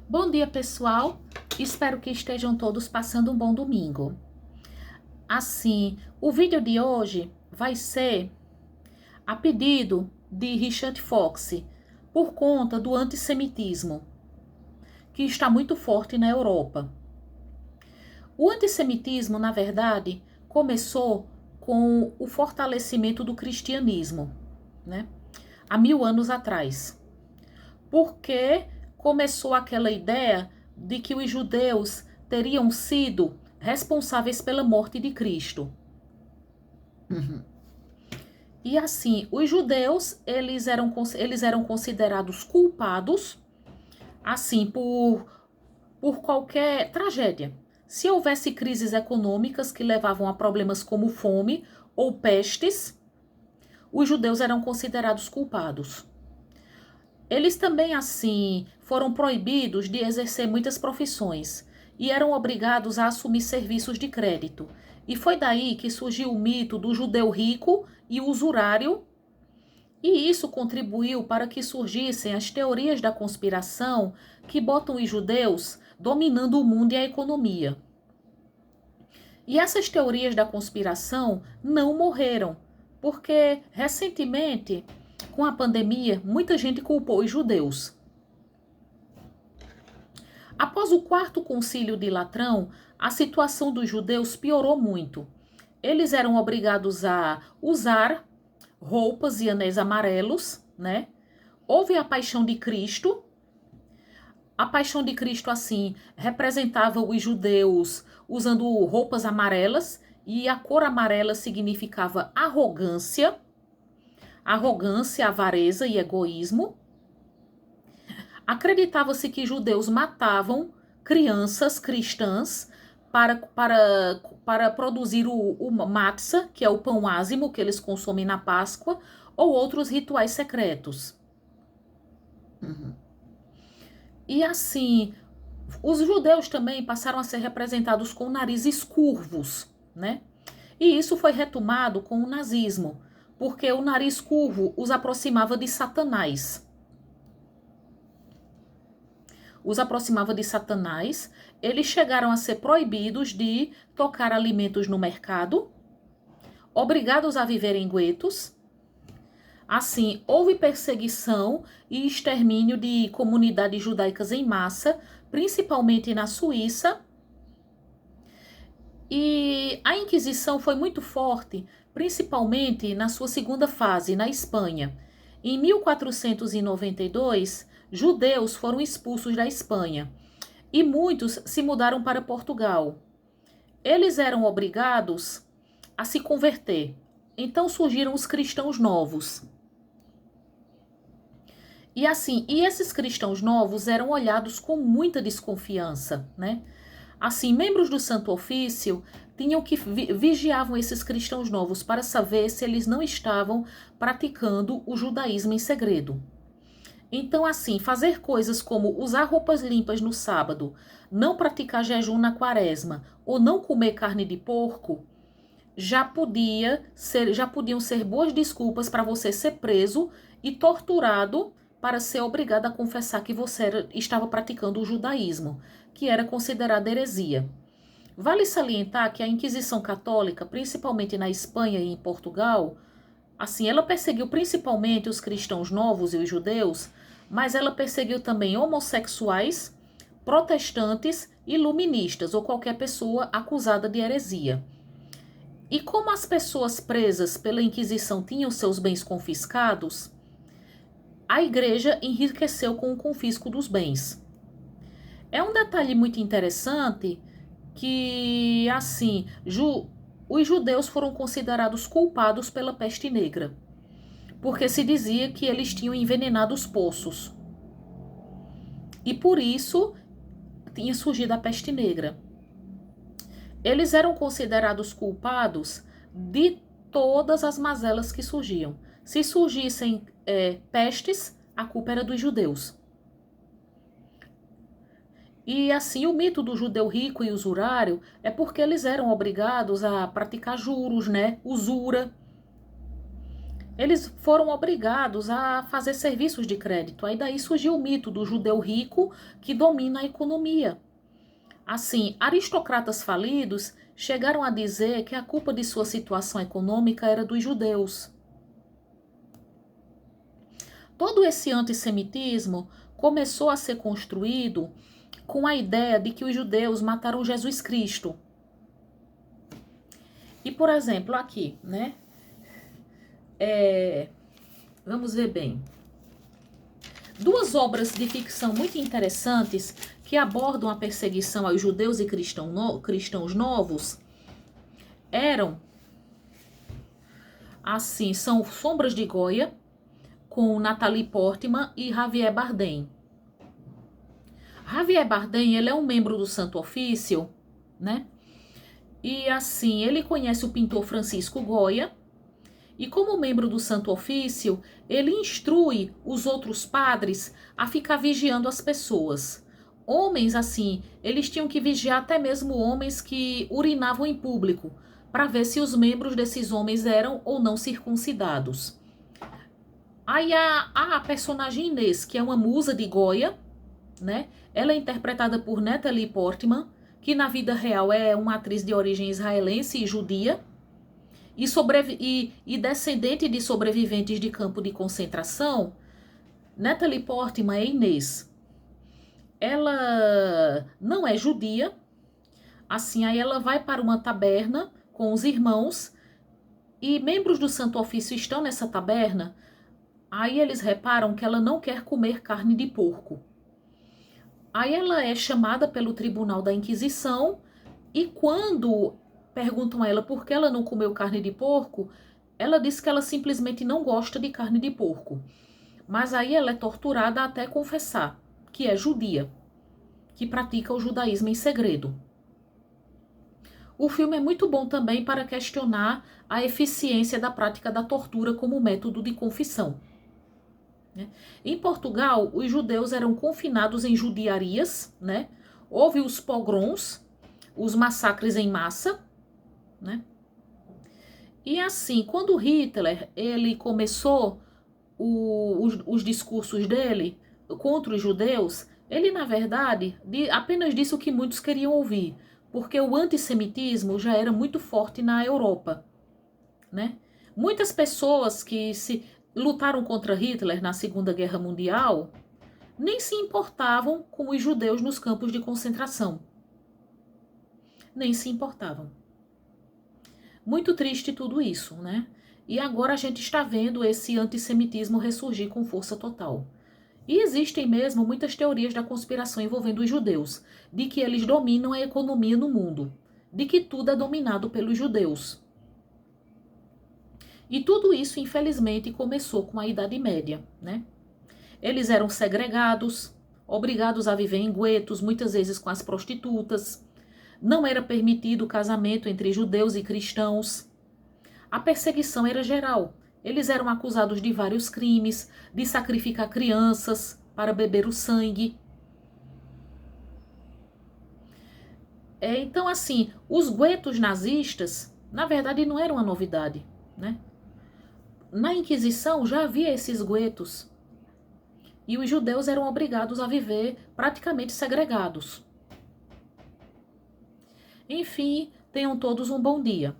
Bom dia, pessoal. Espero que estejam todos passando um bom domingo. Assim, o vídeo de hoje vai ser a pedido de Richard Fox, por conta do antissemitismo, que está muito forte na Europa. O antissemitismo, na verdade, começou com o fortalecimento do cristianismo, né? Há 1000 anos atrás. Porque começou aquela ideia de que os judeus teriam sido responsáveis pela morte de Cristo. E assim, os judeus, eles eram considerados culpados, assim, por qualquer tragédia. Se houvesse crises econômicas que levavam a problemas como fome ou pestes, os judeus eram considerados culpados. Eles também, assim, foram proibidos de exercer muitas profissões e eram obrigados a assumir serviços de crédito. E foi daí que surgiu o mito do judeu rico e usurário, e isso contribuiu para que surgissem as teorias da conspiração que botam os judeus dominando o mundo e a economia. E essas teorias da conspiração não morreram, porque recentemente, com a pandemia, muita gente culpou os judeus. Após o quarto concílio de Latrão, a situação dos judeus piorou muito. Eles eram obrigados a usar roupas e anéis amarelos, né? Houve a Paixão de Cristo. A Paixão de Cristo, assim, representava os judeus usando roupas amarelas, e a cor amarela significava arrogância, avareza e egoísmo. Acreditava-se que judeus matavam crianças cristãs para produzir o matzah, que é o pão ázimo que eles consomem na Páscoa, ou outros rituais secretos. E assim, os judeus também passaram a ser representados com narizes curvos, né? E isso foi retomado com o nazismo, porque o nariz curvo os aproximava de Satanás. Eles chegaram a ser proibidos de tocar alimentos no mercado, obrigados a viver em guetos. Assim, houve perseguição e extermínio de comunidades judaicas em massa, principalmente na Suíça. E a Inquisição foi muito forte, principalmente na sua segunda fase, na Espanha. Em 1492, judeus foram expulsos da Espanha e muitos se mudaram para Portugal. Eles eram obrigados a se converter. Então surgiram os cristãos novos. E assim, esses cristãos novos eram olhados com muita desconfiança, né? Assim, membros do Santo Ofício tinham que vigiavam esses cristãos novos para saber se eles não estavam praticando o judaísmo em segredo. Então, assim, fazer coisas como usar roupas limpas no sábado, não praticar jejum na quaresma ou não comer carne de porco, já podiam ser boas desculpas para você ser preso e torturado para ser obrigado a confessar que você estava praticando o judaísmo, que era considerada heresia. Vale salientar que a Inquisição Católica, principalmente na Espanha e em Portugal, assim, ela perseguiu principalmente os cristãos novos e os judeus, mas ela perseguiu também homossexuais, protestantes, iluministas ou qualquer pessoa acusada de heresia. E como as pessoas presas pela Inquisição tinham seus bens confiscados, a igreja enriqueceu com o confisco dos bens. É um detalhe muito interessante que, assim, os judeus foram considerados culpados pela peste negra, porque se dizia que eles tinham envenenado os poços. E por isso tinha surgido a peste negra. Eles eram considerados culpados de todas as mazelas que surgiam. Se surgissem pestes, a culpa era dos judeus. E assim, o mito do judeu rico e usurário é porque eles eram obrigados a praticar juros, né? Usura. eles foram obrigados a fazer serviços de crédito. Aí daí surgiu o mito do judeu rico que domina a economia. Assim, aristocratas falidos chegaram a dizer que a culpa de sua situação econômica era dos judeus. Todo esse antissemitismo começou a ser construído com a ideia de que os judeus mataram Jesus Cristo. E, por exemplo, aqui, né? Vamos ver bem. Duas obras de ficção muito interessantes que abordam a perseguição aos judeus e cristãos novos eram, assim, são Sombras de Goya, com Natalie Portman e Javier Bardem. Javier Bardem, ele é um membro do Santo Ofício, né? E assim, ele conhece o pintor Francisco Goya, e como membro do Santo Ofício, ele instrui os outros padres a ficar vigiando as pessoas. Homens, assim, eles tinham que vigiar até mesmo homens que urinavam em público, para ver se os membros desses homens eram ou não circuncidados. Aí a personagem Inês, que é uma musa de Goya, né? Ela é interpretada por Natalie Portman, que na vida real é uma atriz de origem israelense e judia, e descendente de sobreviventes de campo de concentração. Natalie Portman é Inês. Ela não é judia, assim, aí ela vai para uma taberna com os irmãos, e membros do Santo Ofício estão nessa taberna. Aí eles reparam que ela não quer comer carne de porco. Aí ela é chamada pelo Tribunal da Inquisição, e quando perguntam a ela por que ela não comeu carne de porco, ela diz que ela simplesmente não gosta de carne de porco. Mas aí ela é torturada até confessar que é judia, que pratica o judaísmo em segredo. O filme é muito bom também para questionar a eficiência da prática da tortura como método de confissão. Em Portugal, os judeus eram confinados em judiarias, né? Houve os pogroms, os massacres em massa, né? E assim, quando Hitler ele começou os discursos dele contra os judeus, ele, na verdade, apenas disse o que muitos queriam ouvir, porque o antissemitismo já era muito forte na Europa, né? Muitas pessoas que lutaram contra Hitler na Segunda Guerra Mundial nem se importavam com os judeus nos campos de concentração. Nem se importavam. Muito triste tudo isso, né? E agora a gente está vendo esse antissemitismo ressurgir com força total. E existem mesmo muitas teorias da conspiração envolvendo os judeus, de que eles dominam a economia no mundo, de que tudo é dominado pelos judeus. E tudo isso, infelizmente, começou com a Idade Média, né? Eles eram segregados, obrigados a viver em guetos, muitas vezes com as prostitutas. Não era permitido o casamento entre judeus e cristãos. A perseguição era geral. Eles eram acusados de vários crimes, de sacrificar crianças para beber o sangue. Então, assim, os guetos nazistas, na verdade, não eram uma novidade, né? Na Inquisição já havia esses guetos. E os judeus eram obrigados a viver praticamente segregados. Enfim, tenham todos um bom dia.